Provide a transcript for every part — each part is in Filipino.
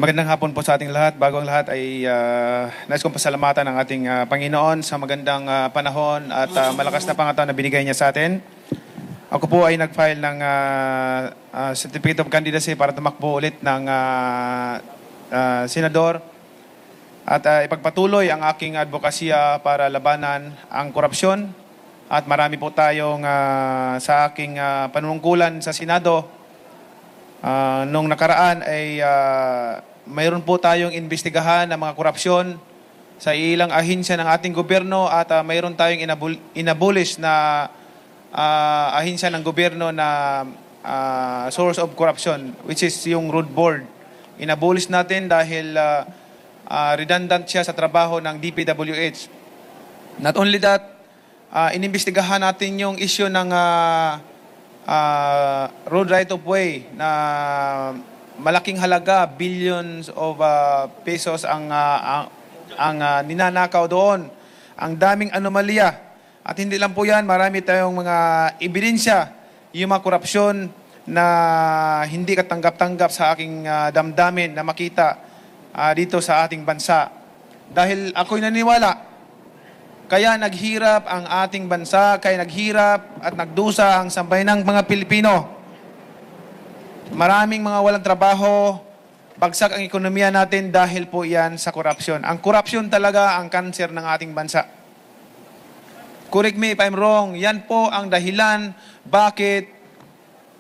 Magandang hapon po sa ating lahat. Bago ang lahat ay nais kong pasalamatan ang ating Panginoon sa magandang panahon at malakas na pangataon na binigay niya sa atin. Ako po ay nag-file ng Certificate of Candidacy para tumakbo ulit ng senador at ipagpatuloy ang aking advokasya para labanan ang korupsyon. At marami po tayong sa aking panunungkulan sa Senado. Nung nakaraan ay mayroon po tayong investigahan ng mga korupsyon sa ilang ahensya ng ating gobyerno at mayroon tayong inabolish na ahensya ng gobyerno na source of corruption, which is yung road board. Inabolish natin dahil redundant siya sa trabaho ng DPWH. Not only that, inimbestigahan natin yung issue ng road right of way na malaking halaga, billions of pesos ang ninanakaw doon. Ang daming anomalya. At hindi lang po yan, marami tayong mga ebidensya, yung mga korupsyon na hindi katanggap-tanggap sa aking damdamin na makita dito sa ating bansa. Dahil ako'y naniniwala, kaya naghirap ang ating bansa, kaya naghirap at nagdusa ang sambayanang mga Pilipino. Maraming mga walang trabaho, bagsak ang ekonomiya natin dahil po yan sa korupsyon. Ang korupsyon talaga ang kanser ng ating bansa. Correct me if I'm wrong, yan po ang dahilan bakit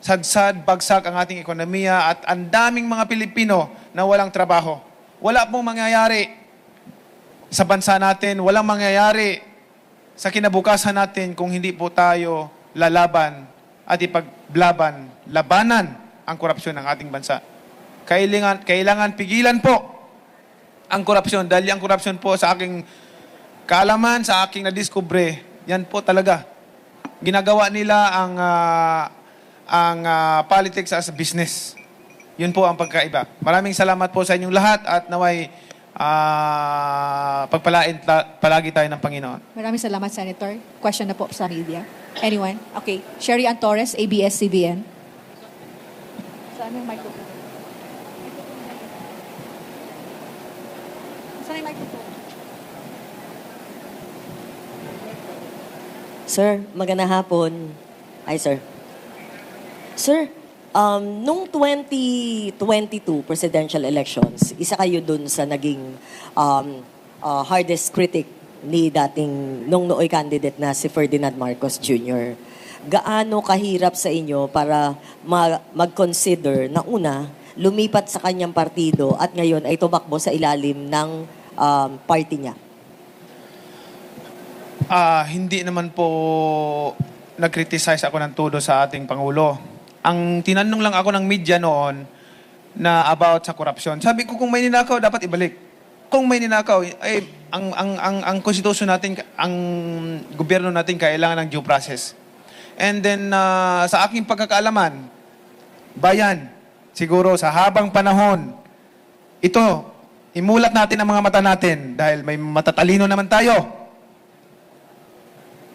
sadsad, bagsak ang ating ekonomiya at ang daming mga Pilipino na walang trabaho. Wala pong mangyayari sa bansa natin, walang mangyayari sa kinabukasan natin kung hindi po tayo lalaban at labanan ang korupsyon ng ating bansa. Kailangan pigilan po ang korupsyon dahil ang korupsyon po sa aking kaalaman, sa aking nadiskubre, yan po talaga. Ginagawa nila ang politics as a business. Yun po ang pagkaiba. Maraming salamat po sa inyong lahat at naway pagpalain palagi tayo ng Panginoon. Maraming salamat, Senator. Question na po sa media. Anyone? Okay. Sherry Ann Torres, ABS-CBN. Saan yung microphone? Saan yung microphone? Sir, magandang hapon. Hi, sir. Sir, nung 2022 presidential elections, isa kayo dun sa naging hardest critic ni dating nung nooy candidate na si Ferdinand Marcos Jr. Gaano kahirap sa inyo para mag-consider na una, lumipat sa kanyang partido at ngayon ay tumakbo sa ilalim ng party niya? Hindi naman po nag-criticize ako ng todo sa ating Pangulo. Ang tinanong lang ako ng media noon na about sa korupsyon. Sabi ko, kung may ninakaw, dapat ibalik. Kung may ninakaw, ay ang konstitusyon natin, ang gobyerno natin kailangan ng due process. And then, sa aking pagkakaalaman, bayan, siguro sa habang panahon, ito, imulat natin ang mga mata natin dahil may matatalino naman tayo.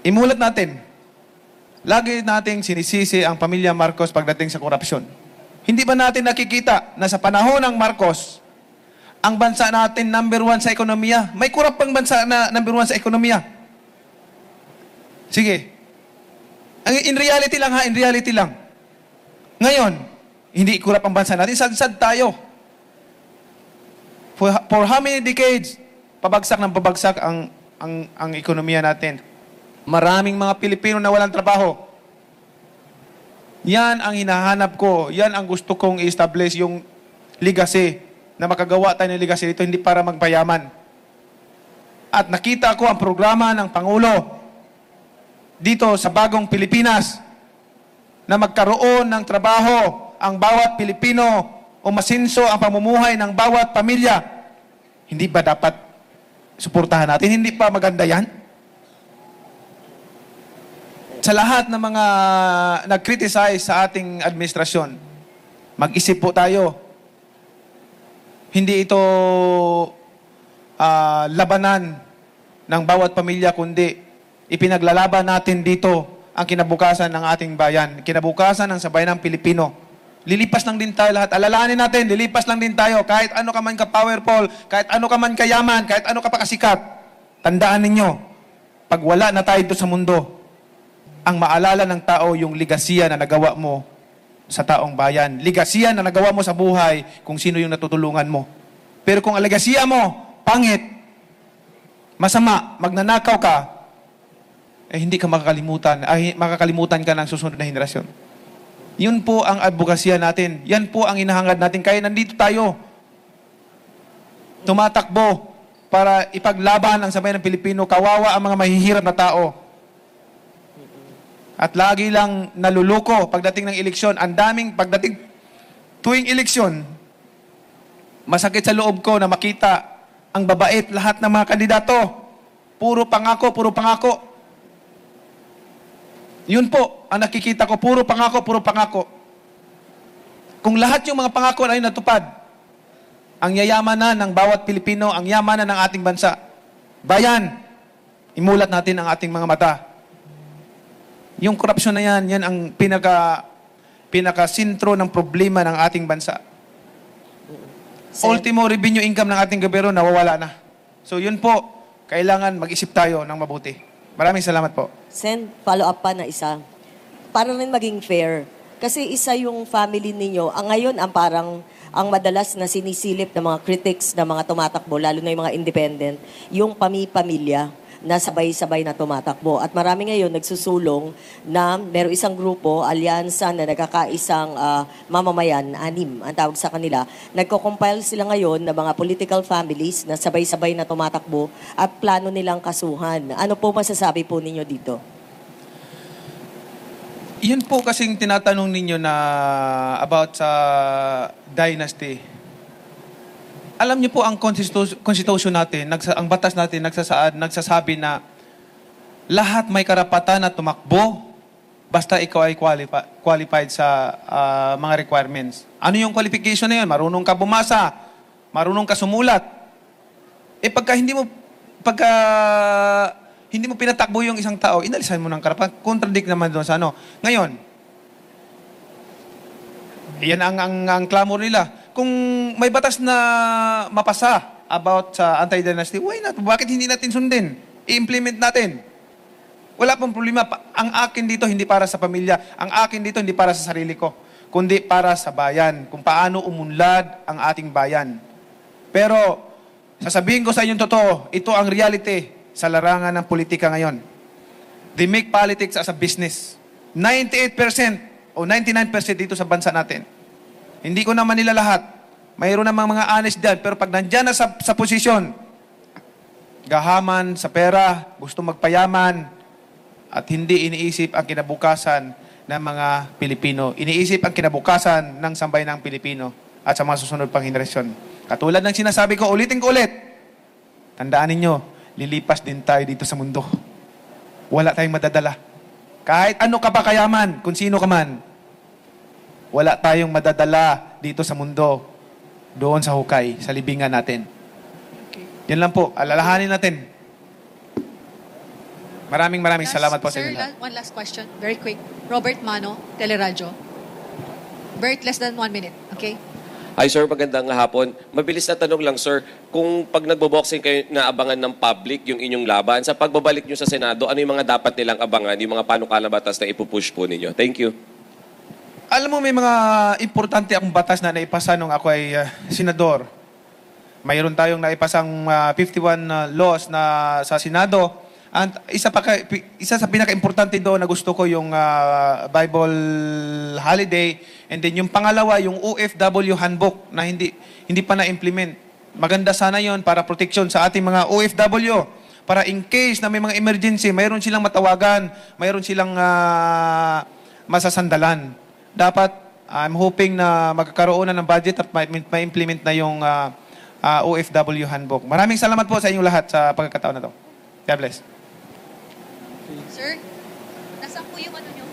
Imulat natin. Lagi nating sinisisi ang pamilya Marcos pagdating sa korupsyon. Hindi ba natin nakikita na sa panahon ng Marcos, ang bansa natin number 1 sa ekonomiya? May kurap pang bansa na number 1 sa ekonomiya. Sige. In reality lang ha, in reality lang. Ngayon, hindi kurap ang bansa natin, sad-sad tayo. For how many decades, pabagsak ng pabagsak ang ekonomiya natin. Maraming mga Pilipino na walang trabaho. Yan ang hinahanap ko. Yan ang gusto kong i-establish, yung legacy. Na makagawa tayo ng legacy dito, hindi para magpayaman. At nakita ko ang programa ng Pangulo dito sa bagong Pilipinas na magkaroon ng trabaho ang bawat Pilipino o masinso ang pamumuhay ng bawat pamilya. Hindi ba dapat suportahan natin? Hindi pa maganda yan? Sa lahat ng mga nag-criticize sa ating administrasyon, mag-isip po tayo. Hindi ito labanan ng bawat pamilya, kundi ipinaglalaban natin dito ang kinabukasan ng ating bayan, kinabukasan ng sabayan ng Pilipino. Lilipas lang din tayo lahat. Alalahanin natin, lilipas lang din tayo. Kahit ano ka man ka-powerful, kahit ano ka man kayaman, kahit ano ka pa kasikat. Tandaan ninyo, pag wala na tayo doon sa mundo, ang maalala ng tao yung ligasiya na nagawa mo sa taong bayan. Ligasiya na nagawa mo sa buhay kung sino yung natutulungan mo. Pero kung ang ligasiya mo, pangit, masama, magnanakaw ka, eh hindi ka makakalimutan ka ng susunod na henerasyon. Yun po ang advokasya natin. Yan po ang inahangad natin. Kaya nandito tayo. Tumatakbo para ipaglaban ang sambayan ng Pilipino. Kawawa ang mga mahihirap na tao. At lagi lang naluluko pagdating ng eleksyon. Ang daming pagdating tuwing eleksyon, masakit sa loob ko na makita ang babait lahat ng mga kandidato. Puro pangako, puro pangako. Yun po, ang nakikita ko, puro pangako, puro pangako. Kung lahat yung mga pangako ay natupad, ang yayaman na ng bawat Pilipino, ang yaman na ng ating bansa. Bayan, imulat natin ang ating mga mata. Yung korupsyon na yan, yan ang pinaka-sintro ng problema ng ating bansa. Ultimo revenue income ng ating gobyerno, nawawala na. So yun po, kailangan mag-isip tayo ng mabuti. Maraming salamat po. Sen, follow up pa na isa. Para rin maging fair. Kasi isa yung family ninyo. Ang ngayon, ang madalas na sinisilip ng mga critics na mga tumatakbo, lalo na yung mga independent, yung pamilya na sabay-sabay na tumatakbo. At marami ngayon nagsusulong na meron isang grupo, alyansa na nagkakaisang mamamayan, 6 ang tawag sa kanila. Nagko-compile sila ngayon ng mga political families na sabay-sabay na tumatakbo at plano nilang kasuhan. Ano po masasabi po ninyo dito? Yun po kasing tinatanong ninyo na about sa dynasty. Alam niyo po ang constitution natin, ang batas natin nagsasabi na lahat may karapatan na tumakbo basta ikaw ay qualified sa mga requirements. Ano yung qualification na yun? Marunong ka bumasa, marunong ka sumulat. Eh pagka hindi mo pinatakbo yung isang tao, inalisan mo ng karapatan. Contradict naman doon sa ano. Ngayon, yan ang clamor nila. Kung may batas na mapasa about sa anti-dynasty, why not? Bakit hindi natin sundin? I-implement natin. Wala pong problema. Ang akin dito hindi para sa pamilya. Ang akin dito hindi para sa sarili ko. Kundi para sa bayan. Kung paano umunlad ang ating bayan. Pero, sasabihin ko sa inyong totoo, ito ang reality sa larangan ng politika ngayon. They make politics as a business. 98% o 99% dito sa bansa natin. Hindi ko naman nila lahat. Mayroon namang mga honest dyan. Pero pag nandyan na sa posisyon, gahaman sa pera, gusto magpayaman, at hindi iniisip ang kinabukasan ng mga Pilipino. Iniisip ang kinabukasan ng sambayanang Pilipino at sa mga susunod pang henerasyon. Katulad ng sinasabi ko, ulitin ko ulit. Tandaan ninyo, lilipas din tayo dito sa mundo. Wala tayong madadala. Kahit ano ka pa kayaman, kung sino ka man, wala tayong madadala dito sa mundo, doon sa hukay, sa libingan natin. Yan lang po, alalahanin natin. Maraming salamat po sa inyo. Sir, one last question, very quick. Robert Mano, Teleradyo. Bert, less than 1 minute, okay? Hi sir, magandang hapon. Mabilis na tanong lang sir, kung pag nagbo-boxing kayo naabangan ng public yung inyong laban, sa pagbabalik nyo sa Senado, ano yung mga dapat nilang abangan, yung mga panukalang batas na ipupush po ninyo? Thank you. Alam mo, may mga importante akong batas na naipasa nung ako ay senador. Mayroon tayong naipasang 51 laws na sa Senado. And isa sa pinaka-importante doon na gusto ko yung Bible holiday. And then yung pangalawa, yung OFW handbook na hindi pa na-implement. Maganda sana yon para protection sa ating mga OFW. Para in case na may mga emergency, mayroon silang matawagan, mayroon silang masasandalan. Dapat, I'm hoping na magkakaroon na ng budget at ma-implement na yung OFW handbook. Maraming salamat po sa inyong lahat sa pagkakataon na to. God bless. Sir, nasaan po yung ano nyo?